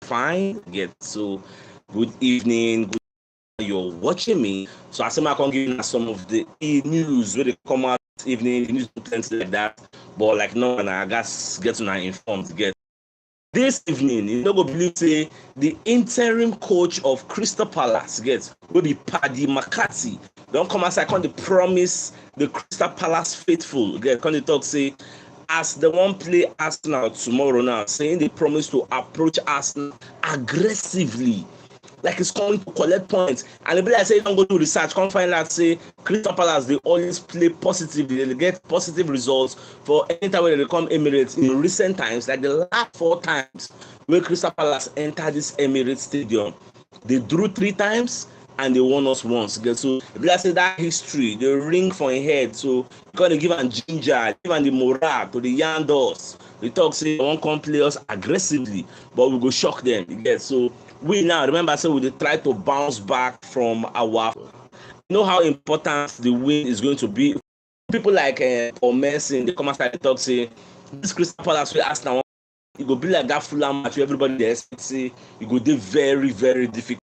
fine. Get so good evening, good you're watching me. So I say I can give you some of the news where they come out this evening, the news plenty like that. But like no one I guess get to now informed get. This evening, you no go believe say the interim coach of Crystal Palace will be Paddy McCarthy. Don't come outside, come the promise the Crystal Palace faithful come they talk say as the one play Arsenal tomorrow now, saying they promise to approach Arsenal aggressively. Like it's coming to collect points, and the like say don't go do research, come find out say Crystal Palace they always play positively, they get positive results for any time when they come Emirates in recent times, like the last 4 times when Crystal Palace entered this Emirates stadium, they drew 3 times and they won us once. Okay, so like say that history, the ring for a head, so you gotta give them ginger, give them the morale to the Yandos. We talk say they won't come play us aggressively, but we go shock them. Okay, so we now remember say we try to bounce back from our how important the win is going to be. People like Paul Merson, they come outside and talk say this Crystal Palace will ask now it go be like that Fulham match where everybody dey expect say it go dey very very difficult.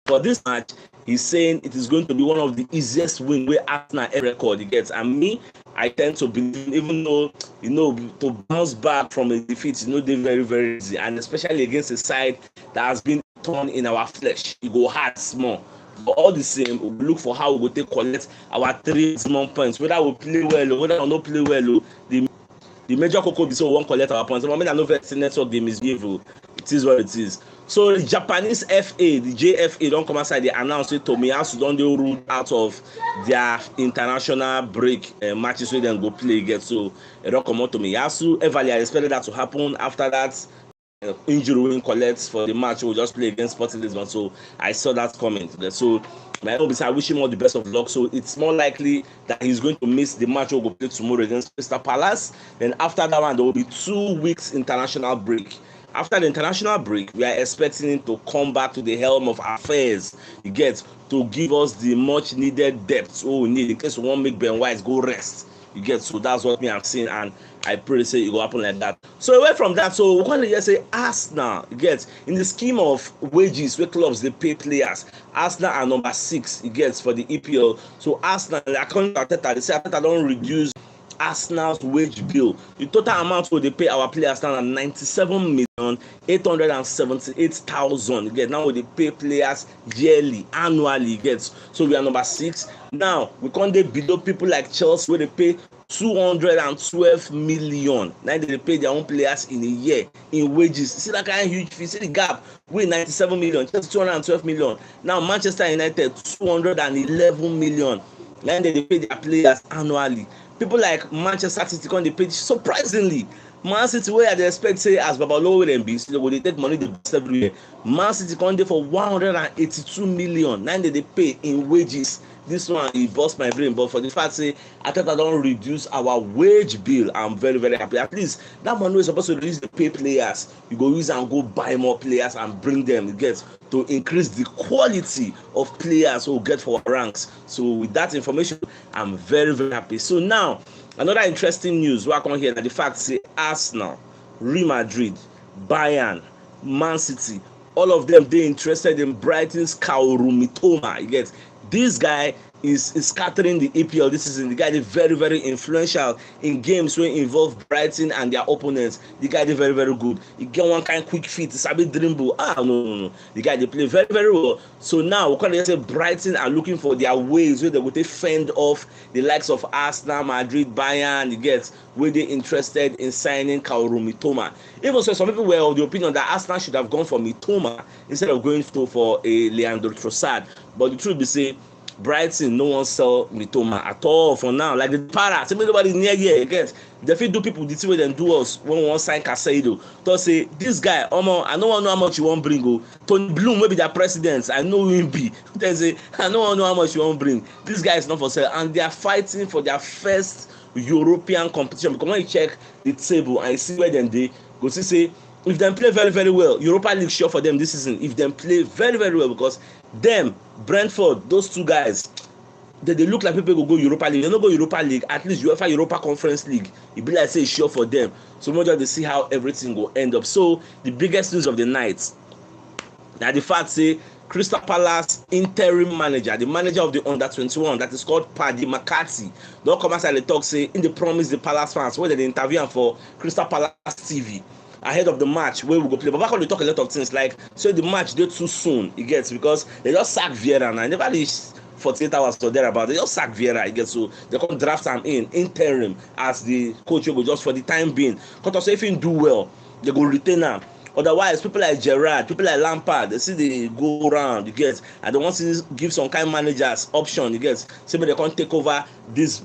For this match, he's saying it is going to be one of the easiest win where Arsenal ever record it gets. And me, I tend to believe, even though to bounce back from a defeat, they're very, very easy, and especially against a side that has been torn in our flesh, it go hard small. But all the same, we look for how we go take collect our 3 small points, whether we play well or whether we not play well. The major cocoa be so we won't collect our points. I mean, I know that network they misbehave. It is what it is. So the Japanese FA, the JFA, don't come outside. They announced it. Tomiyasu don't they ruled out of their international break matches where they go play again. So they don't come out Tomiyasu. Evaluate, I expected that to happen after that. Injury win collects for the match we'll just play against Sporting Lisbon. So I saw that comment. So my own I wish him all the best of luck. So it's more likely that he's going to miss the match we'll go play tomorrow against Crystal Palace. Then after that one, there will be 2 weeks international break. After the international break, we are expecting him to come back to the helm of affairs. He gets to give us the much needed depth we need in case we won't make Ben White go rest. You get, so that's what me I'm saying, and I pray say it will happen like that. So away from that, so we want to just say Arsenal, you get, in the scheme of wages where clubs they pay players, Arsenal are number 6, you get, for the EPL. So Arsenal, according to Arteta, they say Arteta don't reduce Arsenal's wage bill. The total amount they pay our players now at 97,878,000. Get now they pay players yearly, annually. Gets so we are number 6. Now we can't dey below people like Chelsea where they pay 212 million. Now they pay their own players in a year in wages. See that kind of huge fee. See the gap. We 97 million, just 212 million. Now Manchester United 211 million. Now they pay their players annually. People like Manchester City they pay surprisingly. Man City where they expect say as Babalowo and be so they take money the best everywhere. Man City dey for 182 million. Now they pay in wages. This one it burst my brain, but for the fact say Arteta don't reduce our wage bill, I'm very very happy. At least that money is supposed to reduce the pay players. You go use and go buy more players and bring them. It gets to increase the quality of players who get for ranks. So with that information, I'm very very happy. So now another interesting news we are coming here that the fact say Arsenal, Real Madrid, Bayern, Man City, all of them they interested in Brighton's Kaoru Mitoma. You get, this guy is scattering the EPL this season. The guy is very very influential in games wey involve Brighton and their opponents. The guy is very very good. He get one kind quick feet, sabi dribble. No. The guy they play very very well. So now we can say Brighton are looking for their ways where they go to fend off the likes of Arsenal, Madrid, Bayern. You get, where they interested in signing Kaoru Mitoma. Even so, some people were of the opinion that Arsenal should have gone for Mitoma instead of going for a Leandro Trossard. But the truth be say, Brighton no one sell Mitoma at all for now. Like the para, say nobody near here again. They fit do people the thing wey dem do us when we wan sign Casado. To say this guy, I no wan know how much you wan bring. Tony Bloom wey be their president, I know who him be. They say I no wan know how much you wan bring. This guy is not for sale, and they are fighting for their first European competition. Because when you check the table and you see where dem dey, go see say if dem play very very well, Europa League sure for them this season. If dem play very very well, because them Brentford, those 2 guys, they look like people go Europa League. They no go Europa League, at least UEFA Europa Conference League. It be like say it's sure for them. So much they see how everything will end up. So the biggest news of the night, Now the fact say Crystal Palace interim manager, the manager of the under-21, that is called Paddy McCarthy, don come outside dey talk say in dey promise the Palace fans wey dem dey interview am for Crystal Palace TV ahead of the match wey we go play. Baba come dey talk a lot of things like say the match dey too soon, e get, because they just sack Vieira now, e never reach 48 hours or thereabout. They just sack Vieira, I guess, so they come draft am in interim as the coach wey go just for the time being. Because say if he do well, they go retain am. Otherwise, people like Gerrard, people like Lampard, they see they go around, you get, and they want to give some kind of managers option, you get, say they can't take over this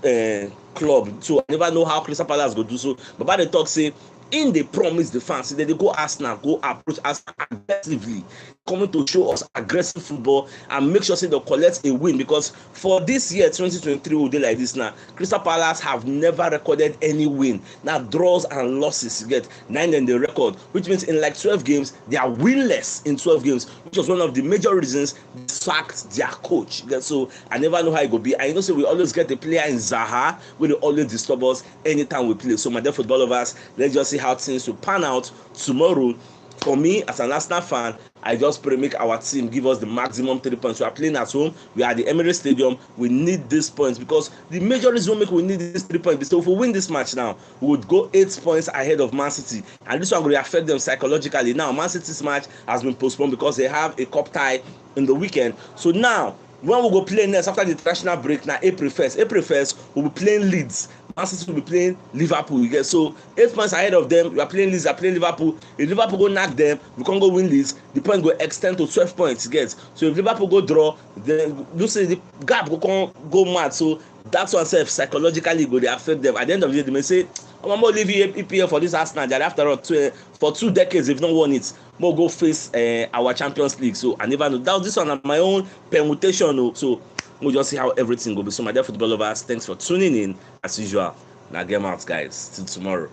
club. So I never know how Crystal Palace go do so. But by the talk say, in they promise the fans, they go Arsenal, go approach us aggressively, coming to show us aggressive football and make sure say they collect a win, because for this year 2023 we dey like this now, Crystal Palace have never recorded any win. Now draws and losses, you get 9 in the record, which means in like 12 games they are winless in 12 games, which was one of the major reasons they sacked their coach. So I never know how it go be. I know say we always get a player in Zaha wey dey always disturb us anytime we play. So my dear football lovers, let's just see how things will pan out tomorrow. For me, as an Arsenal fan, I just pray make our team give us the maximum 3 points. We are playing at home. We are at the Emirates Stadium. We need these points, because the major reason we need these 3 points is so if we win this match now, we would go 8 points ahead of Man City, and this one will affect them psychologically. Now, Man City's match has been postponed because they have a cup tie in the weekend. So now, when we go play next after the international break, now April 1st, we'll be playing Leeds. Man City will be playing Liverpool. You get, so 8 points ahead of them. We are playing Leeds, we are playing Liverpool. If Liverpool go knock them, we can't go win Leeds. The point go extend to 12 points. You get, so if Liverpool go draw, then you see the gap go mad. So that's what self psychologically go they affect them. At the end of the day, they may say, "I'm gonna leave you EPL for this Arsenal that after all for 2 decades they've not won it. More go face our Champions League." So I never know. That was this one on my own permutation. So we'll just see how everything will be. So my dear football lovers, thanks for tuning in as usual. Now game out, guys. Till tomorrow.